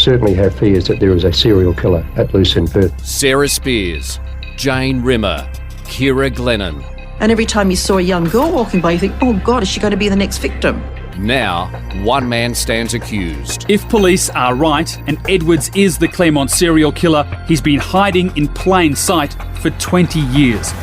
certainly have fears that there is a serial killer at loose in Perth. Sarah Spears, Jane Rimmer, Kira Glennon. And every time you saw a young girl walking by, you think, oh God, is she going to be the next victim? Now, one man stands accused. If police are right and Edwards is the Claremont serial killer, he's been hiding in plain sight for 20 years.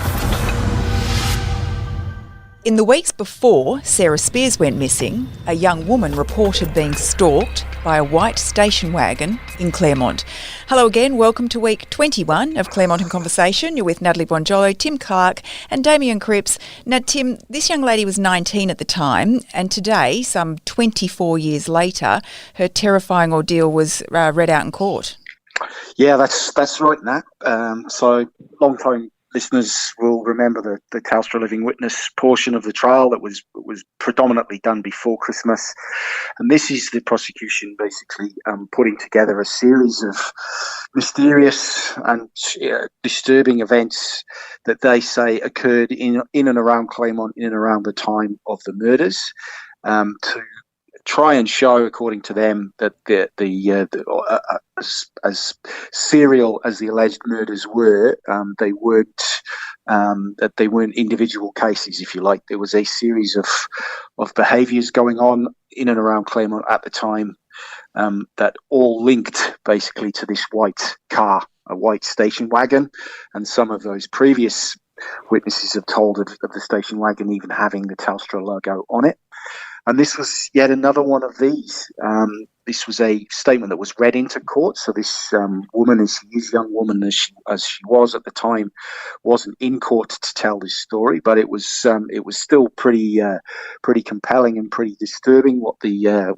In the weeks before Sarah Spears went missing, a young woman reported being stalked by a white station wagon in Claremont. Hello again, welcome to week 21 of Claremont in Conversation. You're with Natalie Bonjolo, Tim Clark and Damien Cripps. Now Tim, this young lady was 19 at the time, and today, some 24 years later, her terrifying ordeal was read out in court. Yeah, that's right, Nat. So long-time listeners will remember the Telstra Living Witness portion of the trial that was predominantly done before Christmas. And this is the prosecution basically putting together a series of mysterious and disturbing events that they say occurred in and around Claremont, in and around the time of the murders, to try and show, according to them, that as serial as the alleged murders were, they weren't individual cases, if you like. There was a series of behaviours going on in and around Claremont at the time that all linked basically to this white car, a white station wagon, and some of those previous witnesses have told of the station wagon even having the Telstra logo on it. And this was yet another one of these. This was a statement that was read into court. So this woman, as she is, young woman as she was at the time, wasn't in court to tell this story, but it was still pretty compelling and pretty disturbing what the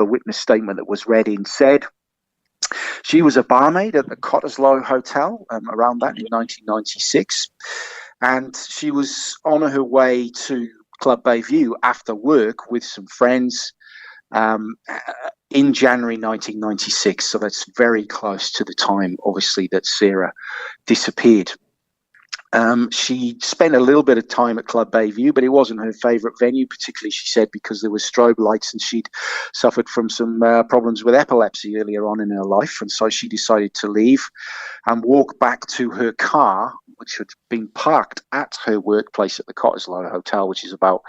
witness statement that was read in said. She was a barmaid at the Cottesloe Hotel around that in 1996, and she was on her way to Club Bayview after work with some friends in January 1996. So that's very close to the time, obviously, that Sarah disappeared. She spent a little bit of time at Club Bayview, but it wasn't her favourite venue, particularly, she said, because there were strobe lights and she'd suffered from some problems with epilepsy earlier on in her life. And so she decided to leave and walk back to her car, which had been parked at her workplace at the Cottesloe Hotel, which is about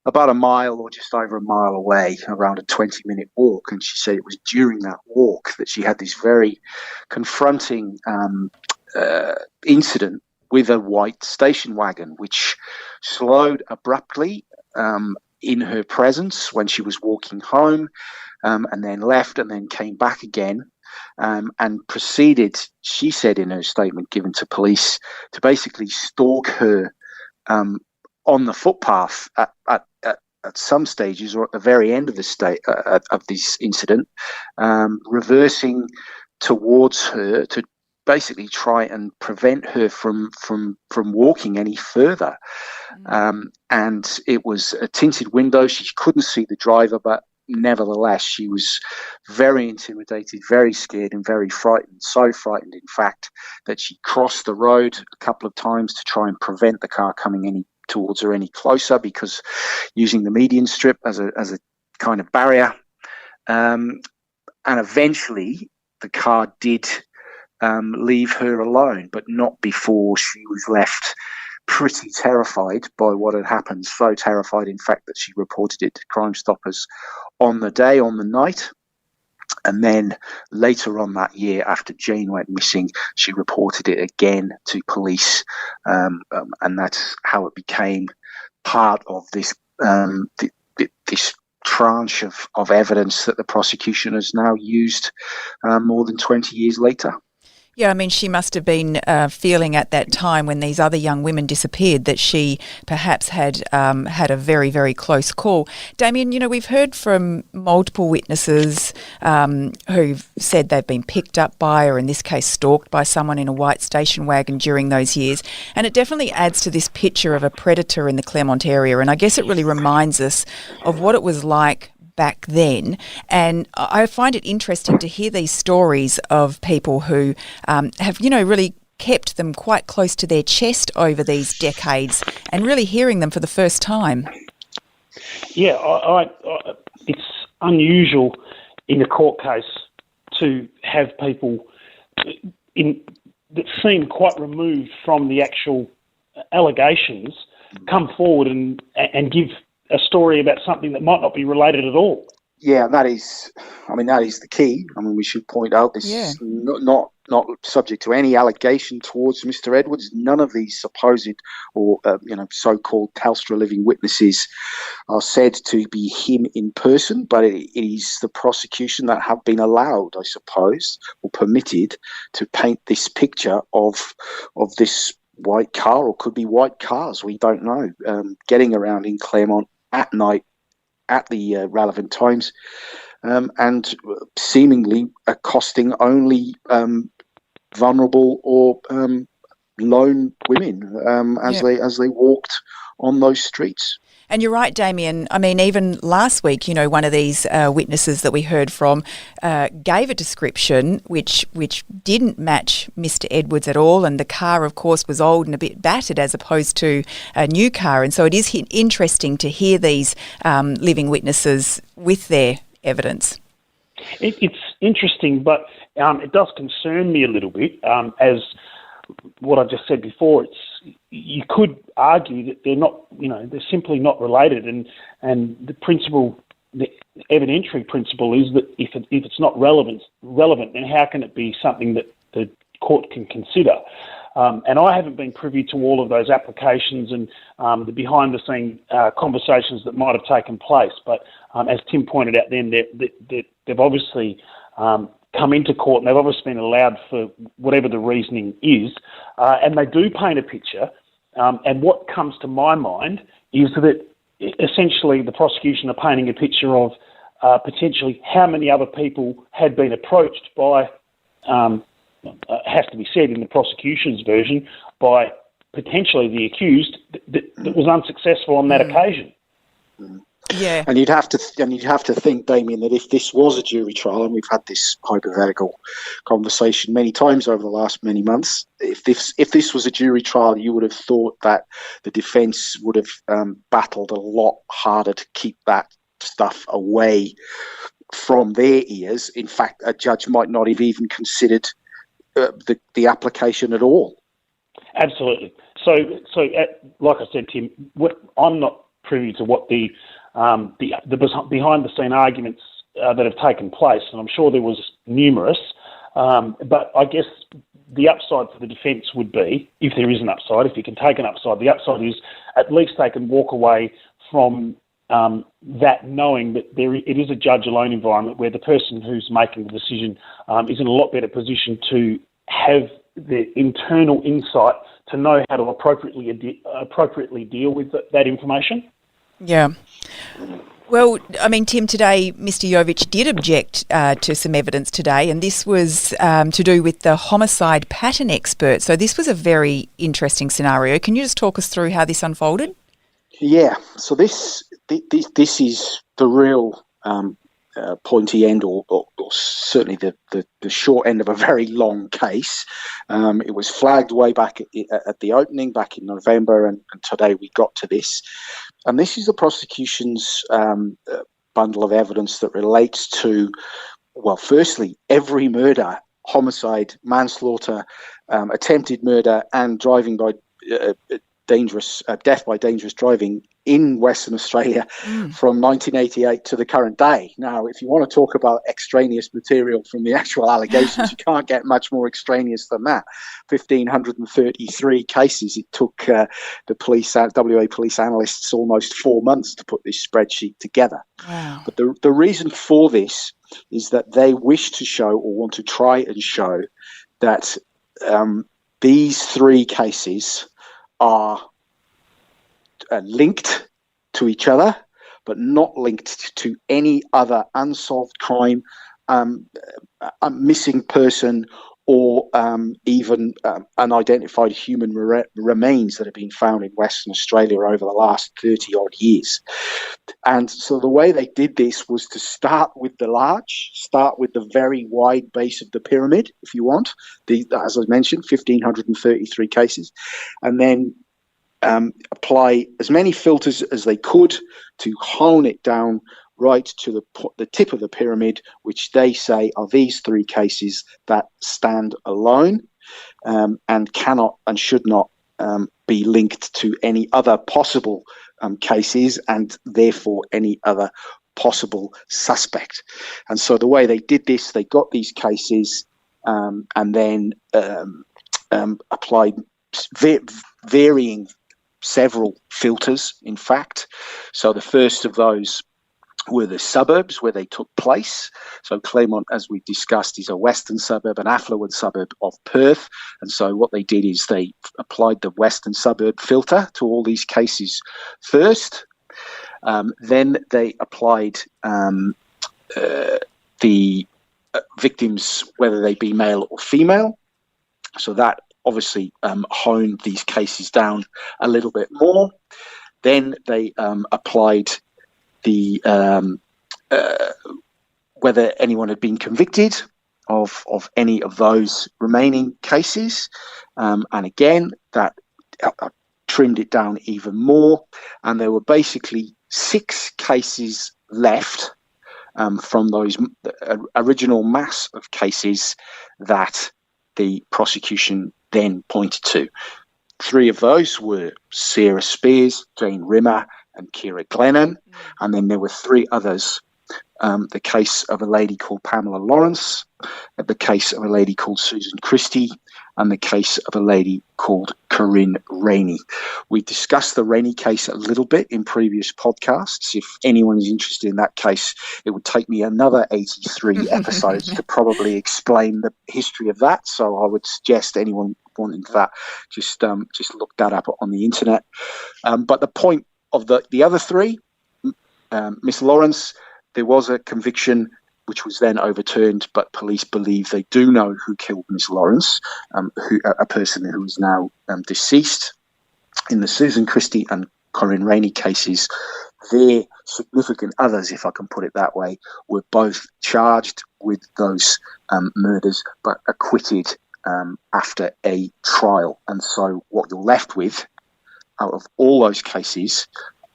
a mile or just over a mile away, around a 20-minute walk. And she said it was during that walk that she had this very confronting incident with a white station wagon, which slowed abruptly in her presence when she was walking home, and then left and then came back again, and proceeded, she said in her statement given to police, to basically stalk her on the footpath at some stages, or at the very end of the of this incident, reversing towards her to basically try and prevent her from walking any further. And it was a tinted window. She couldn't see the driver, but nevertheless, she was very intimidated, very scared and very frightened. So frightened, in fact, that she crossed the road a couple of times to try and prevent the car coming towards her any closer, because using the median strip as a kind of barrier. And eventually the car did leave her alone, but not before she was left pretty terrified by what had happened. So terrified, in fact, that she reported it to Crime Stoppers on the night. And then later on that year, after Jane went missing, she reported it again to police. And that's how it became part of this this tranche of evidence that the prosecution has now used more than 20 years later. Yeah, I mean, she must have been feeling at that time when these other young women disappeared that she perhaps had a very, very close call. Damien, you know, we've heard from multiple witnesses who've said they've been picked up by, or in this case stalked by, someone in a white station wagon during those years. And it definitely adds to this picture of a predator in the Claremont area. And I guess it really reminds us of what it was like back then. And I find it interesting to hear these stories of people who have, you know, really kept them quite close to their chest over these decades, and really hearing them for the first time. Yeah, it's unusual in a court case to have people that seem quite removed from the actual allegations come forward and give a story about something that might not be related at all. Yeah, that is the key. I mean, we should point out this is not subject to any allegation towards Mr. Edwards. None of these supposed or so-called Telstra living witnesses are said to be him in person, but it is the prosecution that have been allowed, I suppose, or permitted to paint this picture of this white car, or could be white cars, we don't know, getting around in Claremont at night at the relevant times, and seemingly accosting only vulnerable or lone women as they walked on those streets. And you're right, Damien. I mean, even last week, one of these witnesses that we heard from gave a description which didn't match Mr. Edwards at all. And the car, of course, was old and a bit battered as opposed to a new car. And so it is interesting to hear these living witnesses with their evidence. It's interesting, but it does concern me a little bit, as what I just said before. You could argue that they're not, they're simply not related, and the evidentiary principle is that if it's not relevant, then how can it be something that the court can consider? And I haven't been privy to all of those applications and the behind-the-scene conversations that might have taken place. But as Tim pointed out, then they've obviously come into court, and they've obviously been allowed for whatever the reasoning is, and they do paint a picture. And what comes to my mind is that essentially the prosecution are painting a picture of potentially how many other people had been approached by, has to be said in the prosecution's version, by potentially the accused that was unsuccessful on that occasion. Yeah, and you'd have to think, Damien, that if this was a jury trial, and we've had this hypothetical conversation many times over the last many months, if this was a jury trial, you would have thought that the defence would have battled a lot harder to keep that stuff away from their ears. In fact, a judge might not have even considered the application at all. Absolutely. So like I said, Tim, I'm not privy to what the behind-the-scene arguments that have taken place, and I'm sure there was numerous. But I guess the upside for the defence would be, if there is an upside, if you can take an upside, the upside is at least they can walk away from that knowing that it is a judge-alone environment where the person who's making the decision is in a lot better position to have the internal insight to know how to appropriately deal with that information. Yeah. Well, I mean, Tim, today Mr. Yovich did object to some evidence today, and this was to do with the homicide pattern expert. So this was a very interesting scenario. Can you just talk us through how this unfolded? Yeah. So this is the real pointy end, or certainly the short end of a very long case. It was flagged way back at the opening back in November, and today we got to this. And this is the prosecution's bundle of evidence that relates to, well, firstly, every murder, homicide, manslaughter, attempted murder, and driving by death by dangerous driving in Western Australia from 1988 to the current day. Now, if you want to talk about extraneous material from the actual allegations, you can't get much more extraneous than that. 1,533 cases. It took the police, WA police analysts almost 4 months to put this spreadsheet together. Wow. But the reason for this is that they wish to show, or want to try and show, that these three cases are linked to each other, but not linked to any other unsolved crime, a missing person, or even unidentified human remains that have been found in Western Australia over the last 30-odd years. And so the way they did this was to start with the very wide base of the pyramid, if you want, as I mentioned, 1,533 cases, and then apply as many filters as they could to hone it down right to the tip of the pyramid, which they say are these 3 cases that stand alone, and cannot and should not be linked to any other possible cases, and therefore any other possible suspect. And so the way they did this, they got these cases and then applied varying several filters, in fact. So the first of those were the suburbs where they took place. So Claremont, as we discussed, is a western suburb, an affluent suburb of Perth. And so what they did is they applied the western suburb filter to all these cases first. Then they applied the victims, whether they be male or female. So that obviously honed these cases down a little bit more. Then they applied the whether anyone had been convicted of any of those remaining cases, and again that trimmed it down even more, and there were basically 6 cases left from those original mass of cases that the prosecution then pointed to. 3 of those were Sarah Spears, Jane Rimmer, and Kira Glennon, and then there were 3 others. The case of a lady called Pamela Lawrence, the case of a lady called Susan Christie, and the case of a lady called Corinne Rainey. We discussed the Rainey case a little bit in previous podcasts. If anyone is interested in that case, it would take me another 83 episodes to probably explain the history of that. So I would suggest anyone wanting that, just look that up on the internet. But the point of the other 3, Miss Lawrence, there was a conviction which was then overturned, but police believe they do know who killed Miss Lawrence, a person who is now deceased. In the Susan Christie and Corinne Rainey cases, their significant others, if I can put it that way, were both charged with those murders, but acquitted after a trial. And so what you're left with out of all those cases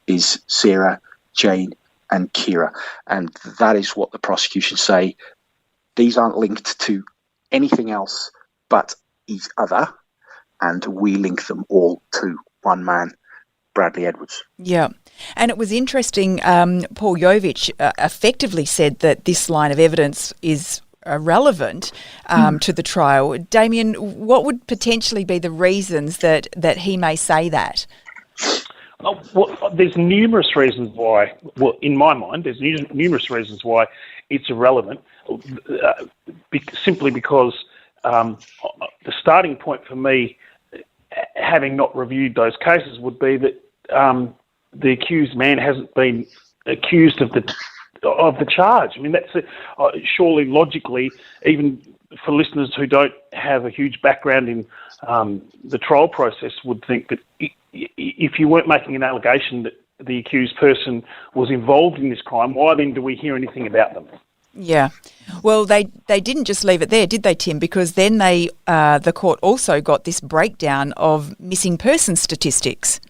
is Sarah, Jane, and Kira. And that is what the prosecution say. These aren't linked to anything else but each other, and we link them all to one man, Bradley Edwards. Yeah. And it was interesting, Paul Yovich effectively said that this line of evidence is relevant to the trial. Damien, what would potentially be the reasons that he may say that? Well, there's numerous reasons why. Well, in my mind, there's numerous reasons why it's irrelevant. Simply because the starting point for me, having not reviewed those cases, would be that the accused man hasn't been accused of the charge. I mean, that's surely logically, even for listeners who don't have a huge background in the trial process, would think that if you weren't making an allegation that the accused person was involved in this crime, why then do we hear anything about them? Yeah. Well, they didn't just leave it there, did they, Tim? Because then the court also got this breakdown of missing person statistics.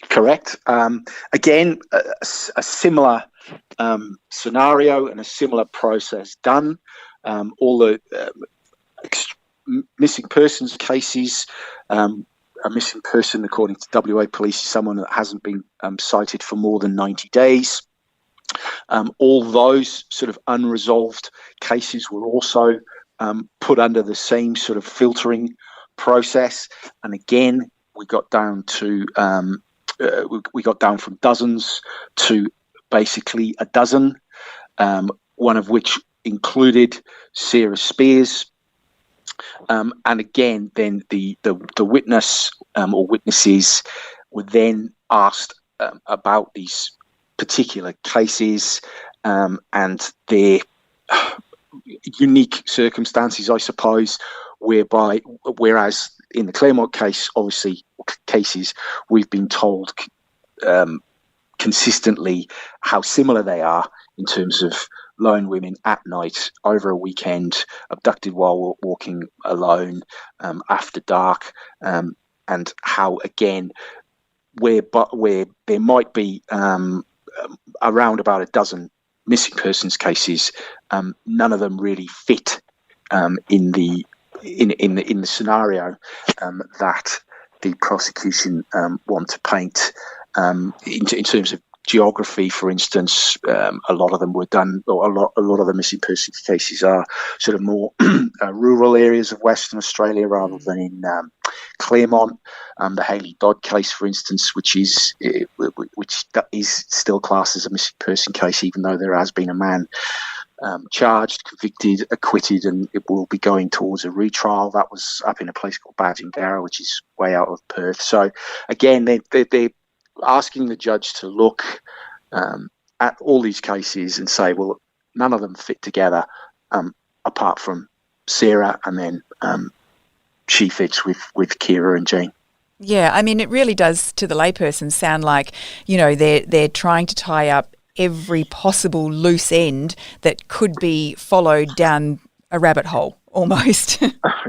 Correct. Again, a similar scenario and a similar process done. All the missing persons cases, a missing person, according to WA Police, is someone that hasn't been cited for more than 90 days. All those sort of unresolved cases were also put under the same sort of filtering process. And again, we got down to we got down from dozens to basically a dozen, one of which included Sarah Spears. And again, then the witness or witnesses were then asked about these particular cases and their unique circumstances, I suppose, whereas in the Claremont case, obviously, cases, we've been told consistently how similar they are in terms of lone women at night, over a weekend, abducted while walking alone, after dark, and how, again, where there might be around about a dozen missing persons cases, none of them really fit in the scenario that the prosecution want to paint. In terms of geography, for instance, a lot of them were done, or a lot of the missing persons cases are sort of more rural areas of Western Australia rather than in Claremont. The Haley Dodd case, for instance, which is still classed as a missing person case, even though there has been a man charged, convicted, acquitted, and it will be going towards a retrial. That was up in a place called Badgingarra, which is way out of Perth. So again, they're asking the judge to look at all these cases and say, well, none of them fit together apart from Sarah, and then she fits with Kira and Jean. Yeah, I mean, it really does, to the layperson, sound like, they're trying to tie up every possible loose end that could be followed down a rabbit hole, almost.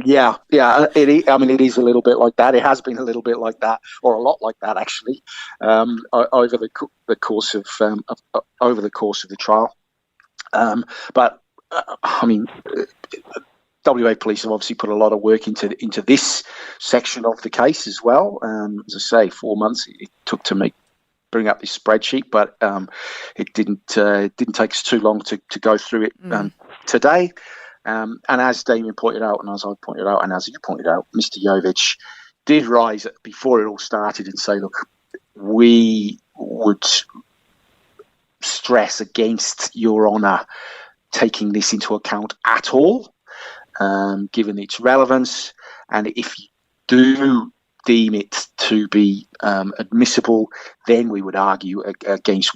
Yeah. It is a little bit like that. It has been a little bit like that, or a lot like that, actually, over the course of the trial. WA Police have obviously put a lot of work into this section of the case as well. As I say, 4 months it took to bring up this spreadsheet, but it didn't take us too long to go through it today. And as Damien pointed out, and as I pointed out, and as you pointed out, Mr. Yovich did rise before it all started and say, look, we would stress against Your Honour taking this into account at all, given its relevance. And if you do deem it to be admissible, then we would argue against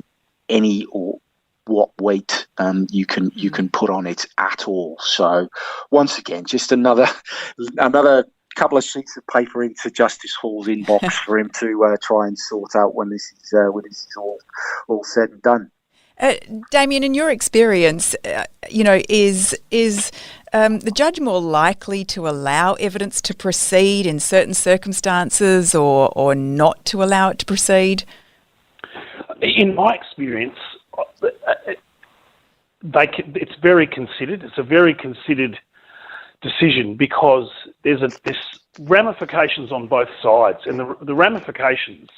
any or what weight you can put on it at all. So once again, just another couple of sheets of paper into Justice Hall's inbox for him to try and sort out when this is all said and done. Damien, in your experience, is the judge more likely to allow evidence to proceed in certain circumstances, or not to allow it to proceed? In my experience, it's very considered. It's a very considered decision because there's ramifications on both sides, and the ramifications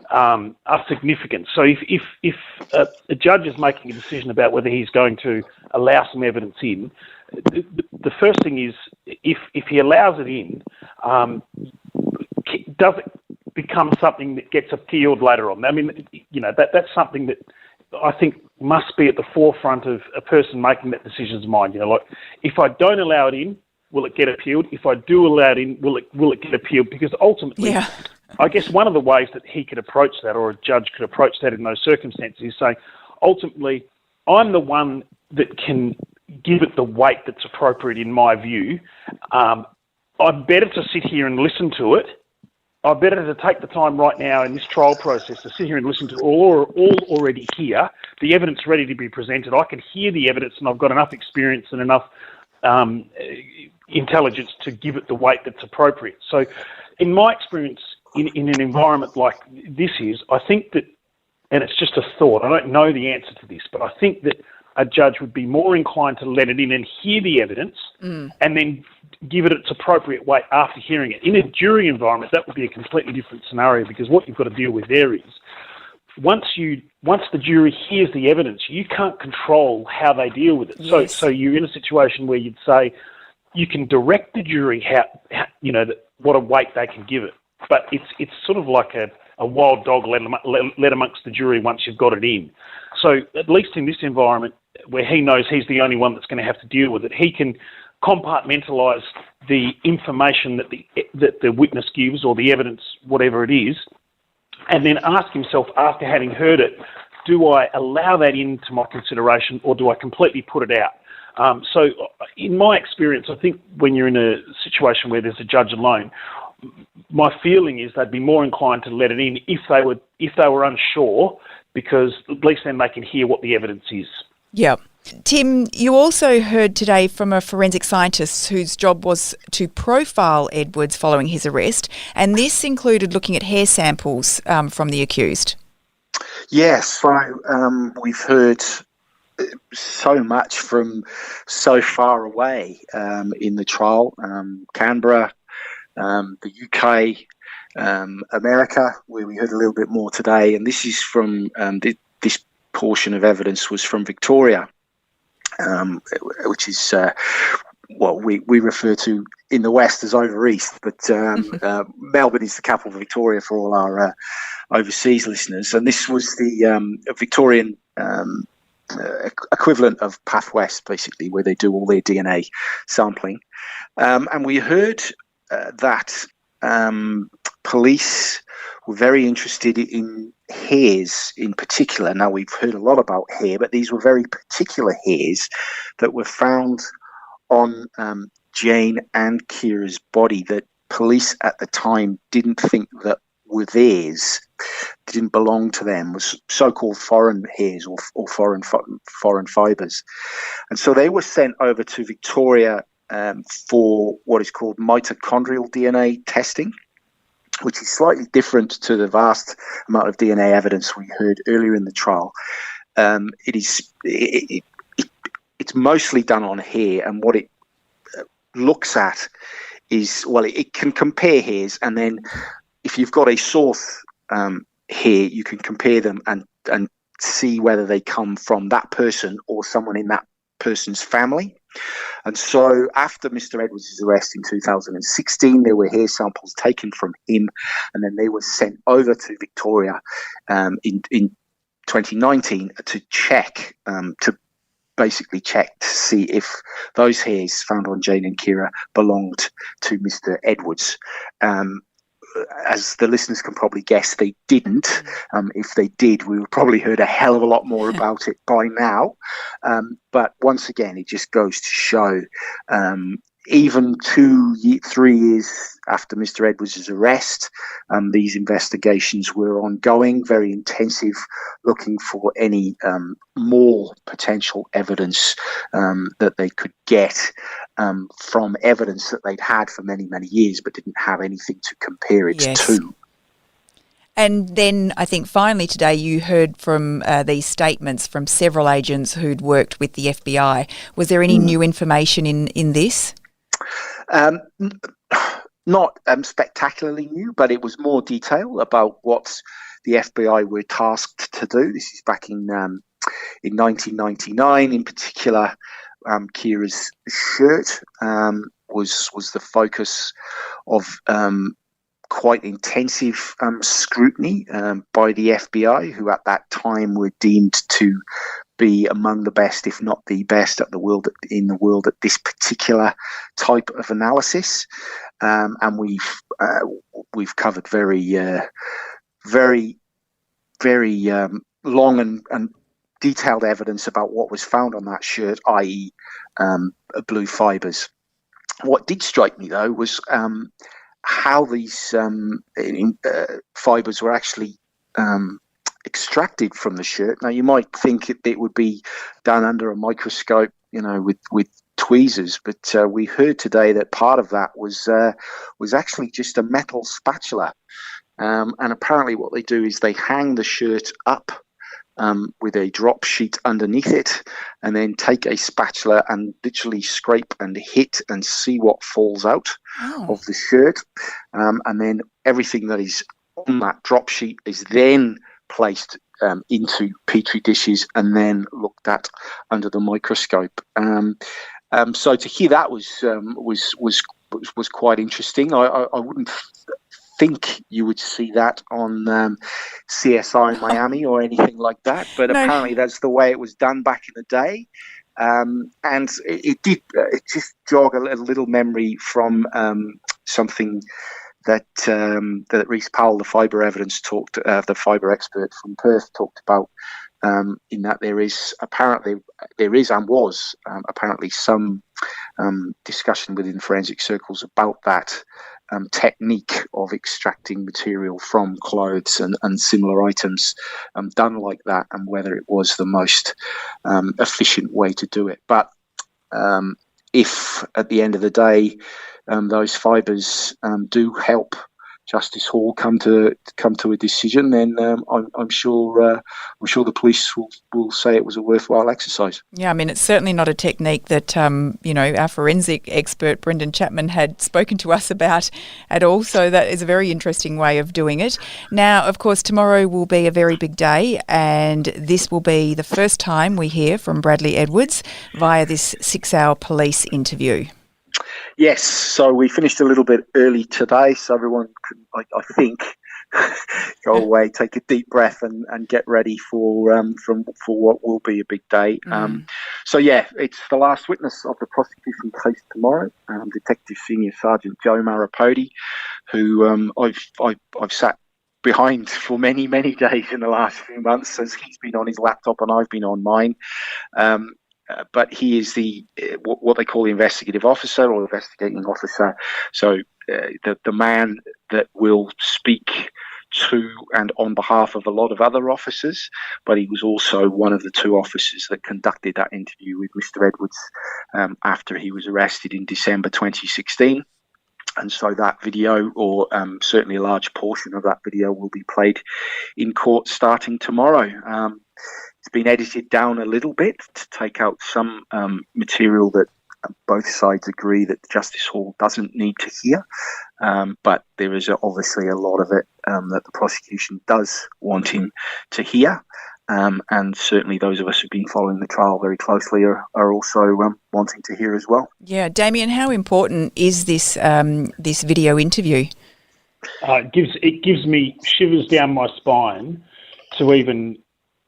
are significant. So if a judge is making a decision about whether he's going to allow some evidence in, the first thing is if he allows it in, does it become something that gets appealed later on? I mean, that's something that I think must be at the forefront of a person making that decision's mind. Like, if I don't allow it in, will it get appealed? If I do allow it in, will it get appealed? Because ultimately, I guess one of the ways that he could approach that, or a judge could approach that in those circumstances, is saying, ultimately, I'm the one that can give it the weight that's appropriate in my view. I'm better to sit here and listen to it. I'm better to take the time right now in this trial process to sit here and listen to all already here, the evidence ready to be presented. I can hear the evidence, and I've got enough experience and enough intelligence to give it the weight that's appropriate. So in my experience, in an environment like this I think that, and it's just a thought, I don't know the answer to this, but I think that a judge would be more inclined to let it in and hear the evidence and then give it its appropriate weight after hearing it. In a jury environment, that would be a completely different scenario, because what you've got to deal with there is once the jury hears the evidence, you can't control how they deal with it. Yes. So you're in a situation where you'd say you can direct the jury what a weight they can give it, but it's sort of like a wild dog led amongst the jury once you've got it in. So at least in this environment where he knows he's the only one that's going to have to deal with it, he can compartmentalise the information that the witness gives, or the evidence, whatever it is, and then ask himself, after having heard it, do I allow that into my consideration, or do I completely put it out? So in my experience, I think when you're in a situation where there's a judge alone, my feeling is they'd be more inclined to let it in if they were unsure, because at least then they can hear what the evidence is. Yeah. Tim, you also heard today from a forensic scientist whose job was to profile Edwards following his arrest, and this included looking at hair samples from the accused. Yes, so we've heard so much from so far away in the trial. Canberra, the UK, America, where we heard a little bit more today. And this is from this portion of evidence was from Victoria, which is what we refer to in the West as over East, but Melbourne is the capital of Victoria for all our overseas listeners. And this was the Victorian equivalent of Path West, basically, where they do all their DNA sampling. And we heard that police were very interested in hairs in particular. Now, we've heard a lot about hair, but these were very particular hairs that were found on Jane and Kira's body that police at the time didn't think that were theirs, didn't belong to them, was so-called foreign hairs or foreign fibres. And so they were sent over to Victoria for what is called mitochondrial DNA testing, which is slightly different to the vast amount of DNA evidence we heard earlier in the trial. It's mostly done on hair, and what it looks at is, well, it can compare hairs, and then if you've got a source hair, you can compare them and see whether they come from that person or someone in that person's family. And so after Mr. Edwards' arrest in 2016, there were hair samples taken from him, and then they were sent over to Victoria in 2019 to check, to basically check to see if those hairs found on Jane and Kira belonged to Mr. Edwards. As the listeners can probably guess, they didn't. If they did, we would probably heard a hell of a lot more about it by now. But once again, it just goes to show, even 3 years after Mr. Edwards' arrest, these investigations were ongoing, very intensive, looking for any more potential evidence that they could get from evidence that they'd had for many, many years, but didn't have anything to compare it to. And then I think finally today you heard from these statements from several agents who'd worked with the FBI. Was there any new information in this? Not spectacularly new, but it was more detail about what the FBI were tasked to do. This is back in 1999. In particular, Kira's shirt was the focus of quite intensive scrutiny by the FBI, who at that time were deemed to be among the best, if not the best, in the world at this particular type of analysis. And we've covered very long and detailed evidence about what was found on that shirt, i.e., blue fibres. What did strike me though was how these fibres were actually extracted from the shirt. Now, you might think it would be done under a microscope, with tweezers, but we heard today that part of that was actually just a metal spatula. And apparently what they do is they hang the shirt up with a drop sheet underneath it, and then take a spatula and literally scrape and hit and see what falls out of the shirt. And then everything that is on that drop sheet is then placed into petri dishes and then looked at under the microscope. So to hear that was quite interesting. I wouldn't think you would see that on CSI Miami or anything like that, but apparently that's the way it was done back in the day. And it just jog a little memory from something that Rhys Powell, the fibre evidence the fibre expert from Perth, talked about. In that there is and was apparently some discussion within forensic circles about that technique of extracting material from clothes and similar items done like that, and whether it was the most efficient way to do it. But if at the end of the day those fibres do help Justice Hall come to a decision, then I'm sure the police will say it was a worthwhile exercise. Yeah, I mean, it's certainly not a technique that, our forensic expert, Brendan Chapman, had spoken to us about at all. So that is a very interesting way of doing it. Now, of course, tomorrow will be a very big day, and this will be the first time we hear from Bradley Edwards via this 6-hour police interview. Yes, so we finished a little bit early today, so everyone can, I think, go away, take a deep breath, and get ready for what will be a big day. So yeah, it's the last witness of the prosecution case tomorrow, Detective Senior Sergeant Joe Maripodi, who I've sat behind for many days in the last few months, as he's been on his laptop and I've been on mine. But he is what they call the investigative officer or investigating officer. So the man that will speak to and on behalf of a lot of other officers, but he was also one of the 2 officers that conducted that interview with Mr. Edwards after he was arrested in December 2016. And so that video, or certainly a large portion of that video, will be played in court starting tomorrow. It's been edited down a little bit to take out some material that both sides agree that Justice Hall doesn't need to hear. But there is obviously a lot of it that the prosecution does want him to hear. And certainly those of us who've been following the trial very closely are also wanting to hear as well. Yeah, Damien, how important is this this video interview? It gives me shivers down my spine to even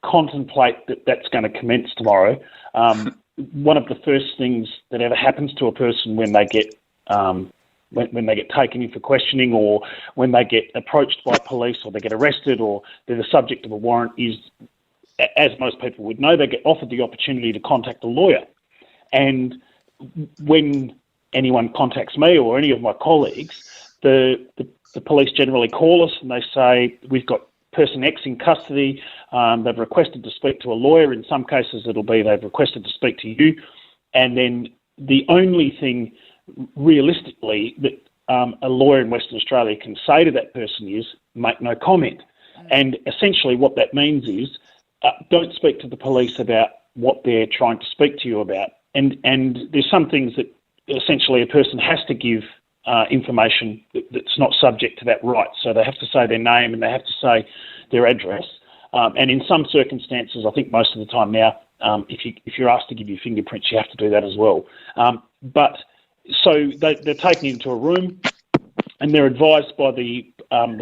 contemplate that's going to commence tomorrow. One of the first things that ever happens to a person when they get when they get taken in for questioning, or when they get approached by police, or they get arrested, or they're the subject of a warrant, is, as most people would know, they get offered the opportunity to contact a lawyer. And when anyone contacts me or any of my colleagues, the police generally call us and they say, we've got person X in custody, they've requested to speak to a lawyer. In some cases it'll be they've requested to speak to you. And then the only thing realistically that a lawyer in Western Australia can say to that person is make no comment. And essentially what that means is don't speak to the police about what they're trying to speak to you about. And there's some things that essentially a person has to give information that's not subject to that right. So they have to say their name and they have to say their address. And in some circumstances, I think most of the time now, if you're asked to give your fingerprints, you have to do that as well. But so they're taken into a room and they're advised by the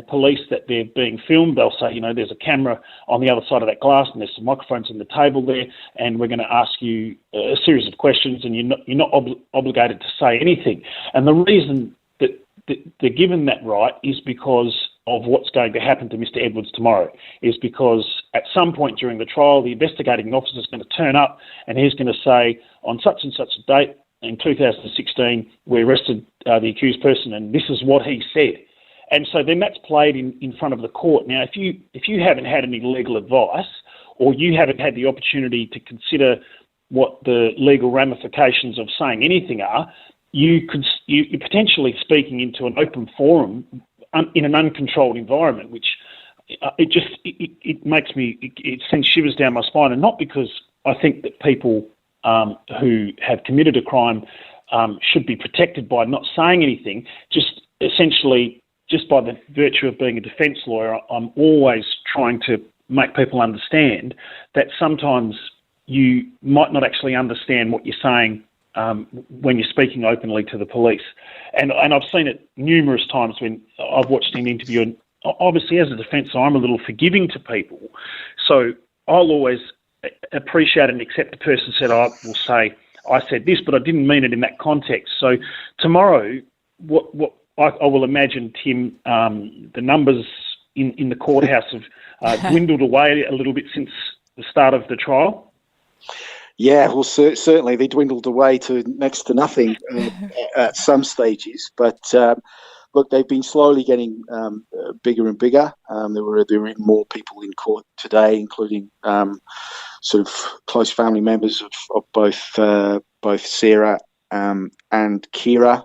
police that they're being filmed. They'll say, there's a camera on the other side of that glass and there's some microphones on the table there, and we're going to ask you a series of questions, and you're not obligated to say anything. And the reason that they're given that right is because of what's going to happen to Mr. Edwards tomorrow, is because at some point during the trial, the investigating officer is going to turn up and he's going to say, on such and such a date in 2016, we arrested the accused person and this is what he said. And so then that's played in front of the court. Now, if you haven't had any legal advice, or you haven't had the opportunity to consider what the legal ramifications of saying anything are, you're potentially speaking into an open forum in an uncontrolled environment, which it makes me, it sends shivers down my spine. And not because I think that people who have committed a crime should be protected by not saying anything, just essentially, just by the virtue of being a defence lawyer, I'm always trying to make people understand that sometimes you might not actually understand what you're saying when you're speaking openly to the police. And I've seen it numerous times when I've watched an interview, and obviously as a defence I'm a little forgiving to people. So I'll always appreciate and accept the person said, I will say, I said this, but I didn't mean it in that context. So tomorrow, what I will imagine, Tim, the numbers in the courthouse have dwindled away a little bit since the start of the trial. Yeah, well, certainly they dwindled away to next to nothing at some stages. But look, they've been slowly getting bigger and bigger. There were even more people in court today, including sort of close family members of both Sarah and Kira.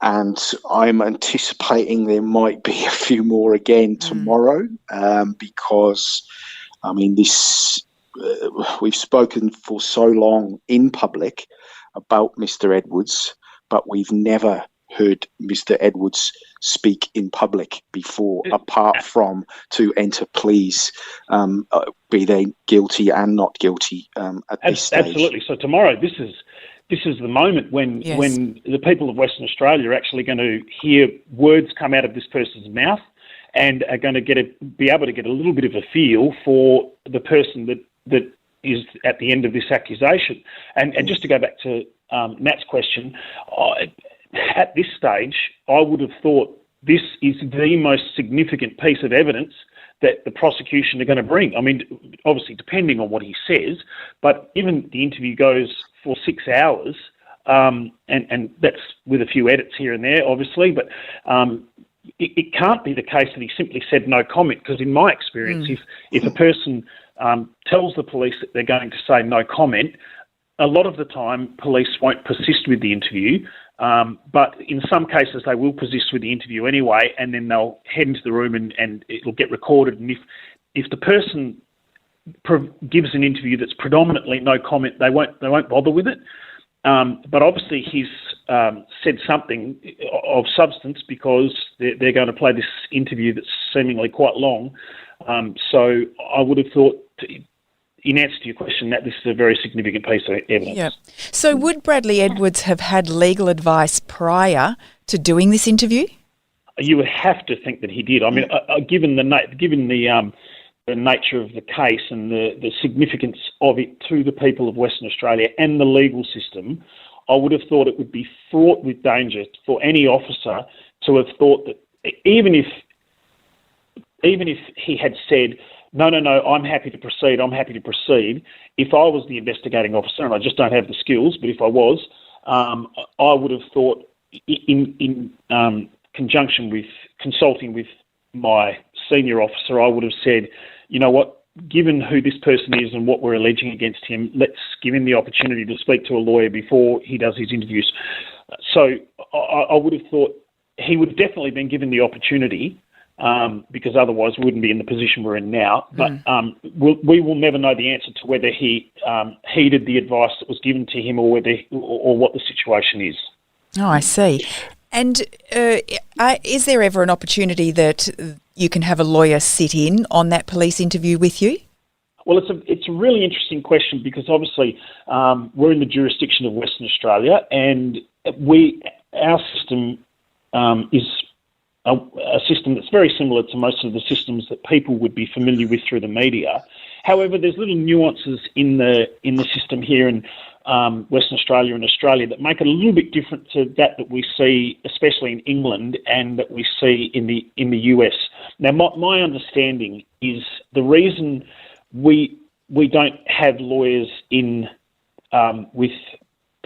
and I'm anticipating there might be a few more again tomorrow, because, I mean, this we've spoken for so long in public about Mr. Edwards, but we've never heard Mr. Edwards speak in public before, apart from to enter pleas, be they guilty and not guilty at this stage. Absolutely. So tomorrow, this is the moment when the people of Western Australia are actually going to hear words come out of this person's mouth and are going to be able to get a little bit of a feel for the person that is at the end of this accusation. And just to go back to Nat's question, at this stage, I would have thought this is the most significant piece of evidence that the prosecution are going to bring. I mean, obviously, depending on what he says, but even the interview goes for 6 hours, and that's with a few edits here and there, obviously, but it can't be the case that he simply said no comment, because in my experience, if a person tells the police that they're going to say no comment, a lot of the time police won't persist with the interview, but in some cases they will persist with the interview anyway, and then they'll head into the room and it'll get recorded. And if the person gives an interview that's predominantly no comment, they won't bother with it. But obviously he's said something of substance, because they're going to play this interview that's seemingly quite long. So I would have thought, in answer to your question, that this is a very significant piece of evidence. Yep. So would Bradley Edwards have had legal advice prior to doing this interview? You would have to think that he did. I mean, given the nature of the case and the significance of it to the people of Western Australia and the legal system, I would have thought it would be fraught with danger for any officer to have thought that even if he had said, no, I'm happy to proceed, if I was the investigating officer, and I just don't have the skills, but if I was, I would have thought in conjunction with consulting with my senior officer, I would have said, you know what, given who this person is and what we're alleging against him, let's give him the opportunity to speak to a lawyer before he does his interviews. So I would have thought he would have definitely been given the opportunity, because otherwise we wouldn't be in the position we're in now. But we will never know the answer to whether he heeded the advice that was given to him, or what the situation is. Oh, I see. And is there ever an opportunity that you can have a lawyer sit in on that police interview with you? Well, it's a really interesting question, because obviously we're in the jurisdiction of Western Australia, and our system is a system that's very similar to most of the systems that people would be familiar with through the media. However, there's little nuances in the system here in Western Australia and Australia that make it a little bit different to that we see, especially in England, and that we see in the US. Now, my understanding is the reason we don't have lawyers in with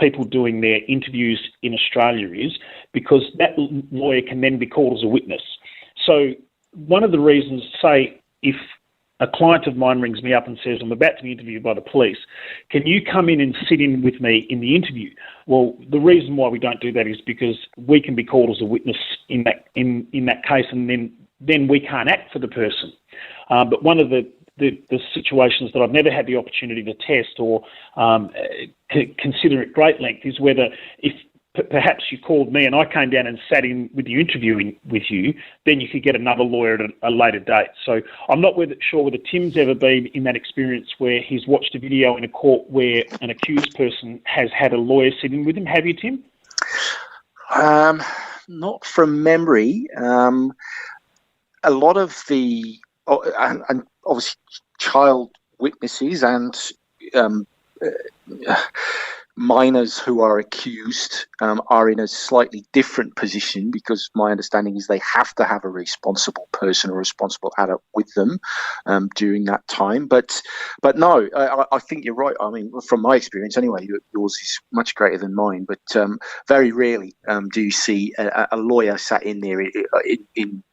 people doing their interviews in Australia is because that lawyer can then be called as a witness. So one of the reasons, say, if a client of mine rings me up and says, I'm about to be interviewed by the police, can you come in and sit in with me in the interview? Well, the reason why we don't do that is because we can be called as a witness in that case, and then we can't act for the person. But one of the situations that I've never had the opportunity to test or consider at great length is whether if perhaps you called me and I came down and sat in with you interviewing with you, then you could get another lawyer at a later date. So I'm not sure whether Tim's ever been in that experience where he's watched a video in a court where an accused person has had a lawyer sitting with him. Have you, Tim? Not from memory. A lot of the and obviously child witnesses and minors who are accused are in a slightly different position, because my understanding is they have to have a responsible person or responsible adult with them during that time. But no, I think you're right. I mean, from my experience anyway, yours is much greater than mine. But very rarely do you see a lawyer sat in there.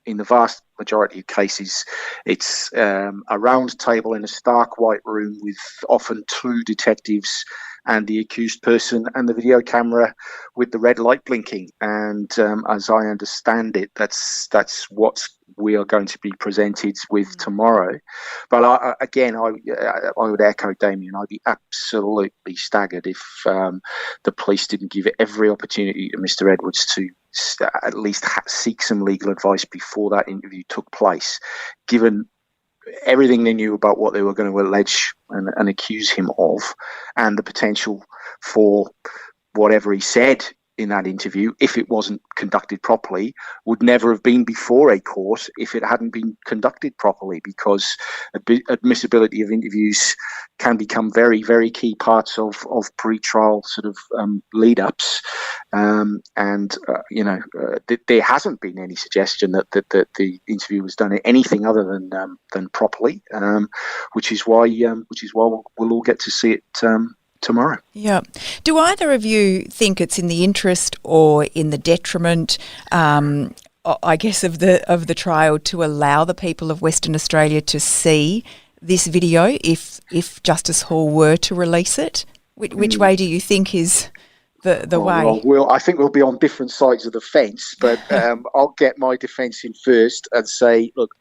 In the vast majority of cases, it's a round table in a stark white room with often two detectives and the accused person and the video camera with the red light blinking. And as I understand it, that's what we are going to be presented with tomorrow. But I would echo Damien. I'd be absolutely staggered if the police didn't give every opportunity to Mr. Edwards to at least seek some legal advice before that interview took place, given everything they knew about what they were going to allege and accuse him of, and the potential for whatever he said in that interview, if it wasn't conducted properly, would never have been before a court if it hadn't been conducted properly, because admissibility of interviews can become very, very key parts of pre-trial sort of lead-ups. There hasn't been any suggestion that the interview was done anything other than properly, which is why we'll all get to see it tomorrow. Yeah. Do either of you think it's in the interest or in the detriment, I guess, of the trial to allow the people of Western Australia to see this video if Justice Hall were to release it? Which way do you think is the way? Well, I think we'll be on different sides of the fence, but I'll get my defence in first and say, look,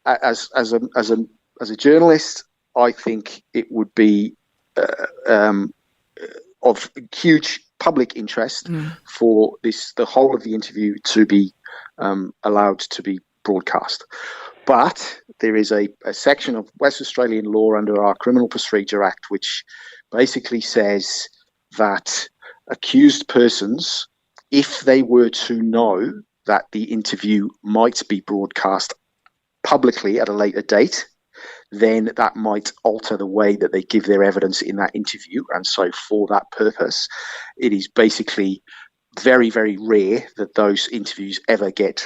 as a journalist, I think it would be of huge public interest for the whole of the interview to be allowed to be broadcast. But there is a section of West Australian law under our Criminal Procedure Act which basically says that accused persons, if they were to know that the interview might be broadcast publicly at a later date, then that might alter the way that they give their evidence in that interview. And so for that purpose, it is basically very, very rare that those interviews ever get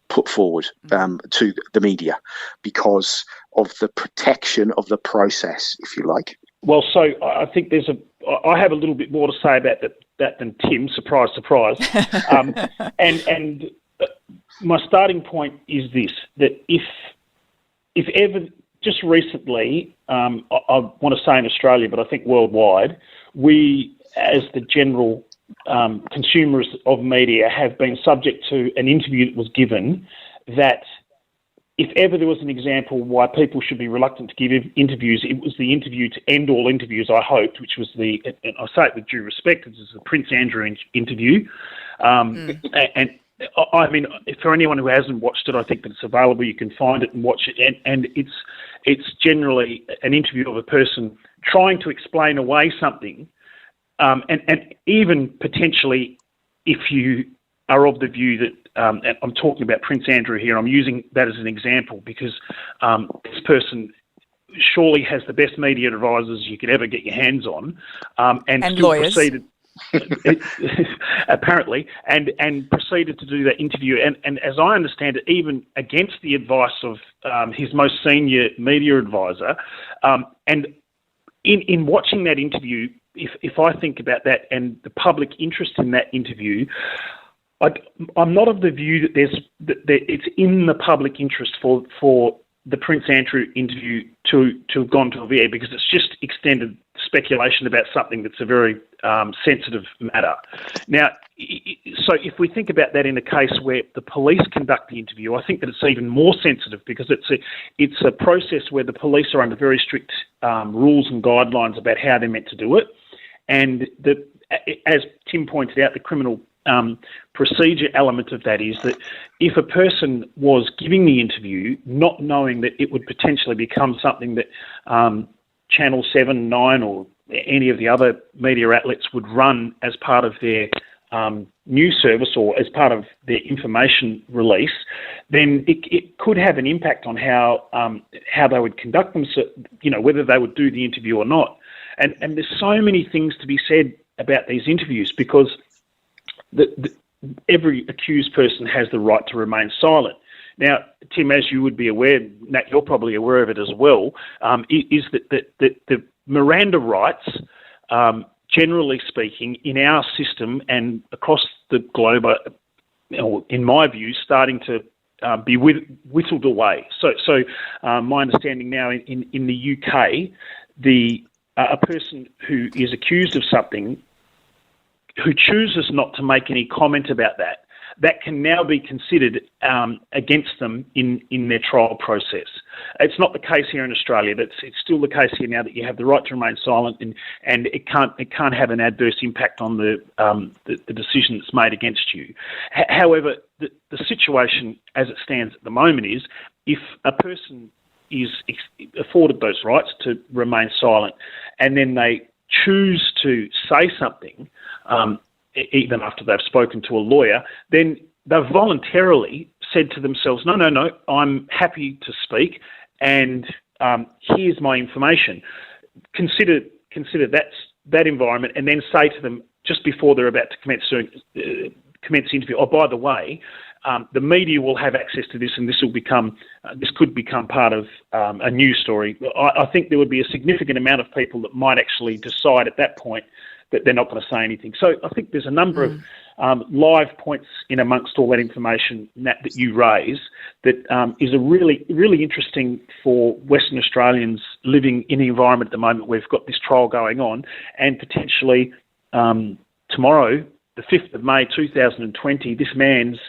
put forward to the media because of the protection of the process, if you like. Well, so I think I have a little bit more to say about that than Tim. Surprise, surprise. And my starting point is this: that if ever, just recently, I want to say in Australia, but I think worldwide, we, as the general consumers of media, have been subject to an interview that was given that, if ever there was an example why people should be reluctant to give interviews, it was the interview to end all interviews, I hoped, which was and I say it with due respect, it was the Prince Andrew interview. And I mean, for anyone who hasn't watched it, I think that it's available. You can find it and watch it. And it's generally an interview of a person trying to explain away something. And even potentially, if you are of the view that, and I'm talking about Prince Andrew here, I'm using that as an example because this person surely has the best media advisors you could ever get your hands on, and still lawyers. Proceeded apparently, and proceeded to do that interview. And as I understand it, even against the advice of his most senior media advisor. And in watching that interview, if I think about that and the public interest in that interview, I'm not of the view that it's in the public interest for the Prince Andrew interview to have gone to the air, because it's just extended speculation about something that's a very sensitive matter. Now, so if we think about that in a case where the police conduct the interview, I think that it's even more sensitive because it's a process where the police are under very strict rules and guidelines about how they're meant to do it. And as Tim pointed out, the criminal procedure element of that is that if a person was giving the interview not knowing that it would potentially become something that Channel 7, 9 or any of the other media outlets would run as part of their news service or as part of their information release, then it could have an impact on how they would conduct themselves, whether they would do the interview or not. And there's so many things to be said about these interviews because every accused person has the right to remain silent. Now, Tim, as you would be aware, Nat, you're probably aware of it as well, is that the Miranda rights, generally speaking, in our system and across the globe, are, in my view, starting to be whittled away. So my understanding now in the UK, the a person who is accused of something, who chooses not to make any comment about that, that can now be considered against them in their trial process. It's not the case here in Australia. It's still the case here now that you have the right to remain silent, and it can't have an adverse impact on the decision that's made against you. However, the situation as it stands at the moment is, if a person is afforded those rights to remain silent, and then they choose to say something, even after they've spoken to a lawyer, then they've voluntarily said to themselves, no, I'm happy to speak, and here's my information. Consider that environment, and then say to them just before they're about to commence the interview, oh, by the way, the media will have access to this, and this could become part of a news story. I think there would be a significant amount of people that might actually decide at that point that they're not going to say anything. So I think there's a number of live points in amongst all that information that you raise that is a really, really interesting for Western Australians living in the environment at the moment. We've got this trial going on, and potentially tomorrow, the 5th of May 2020, this man's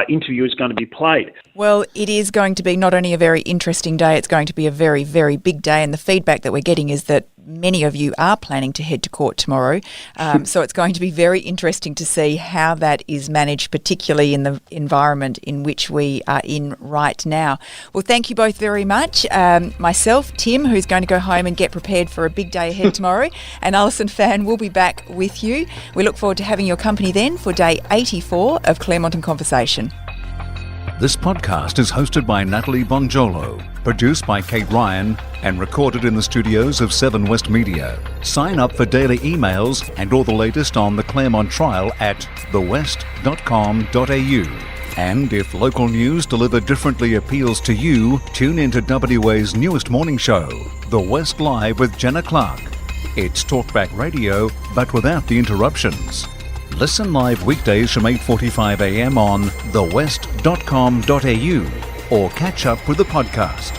interview is going to be played. Well, it is going to be not only a very interesting day, it's going to be a very, very big day. And the feedback that we're getting is that many of you are planning to head to court tomorrow. So it's going to be very interesting to see how that is managed, particularly in the environment in which we are in right now. Well, thank you both very much. Myself, Tim, who's going to go home and get prepared for a big day ahead tomorrow, and Alison Fan will be back with you. We look forward to having your company then for day 84 of Claremont in Conversation. This podcast is hosted by Natalie Bonjolo, produced by Kate Ryan, and recorded in the studios of 7 West Media. Sign up for daily emails and all the latest on the Claremont trial at thewest.com.au. And if local news delivered differently appeals to you, tune into WA's newest morning show, The West Live with Jenna Clark. It's talkback radio, but without the interruptions. Listen live weekdays from 8:45 a.m. on thewest.com.au or catch up with the podcast.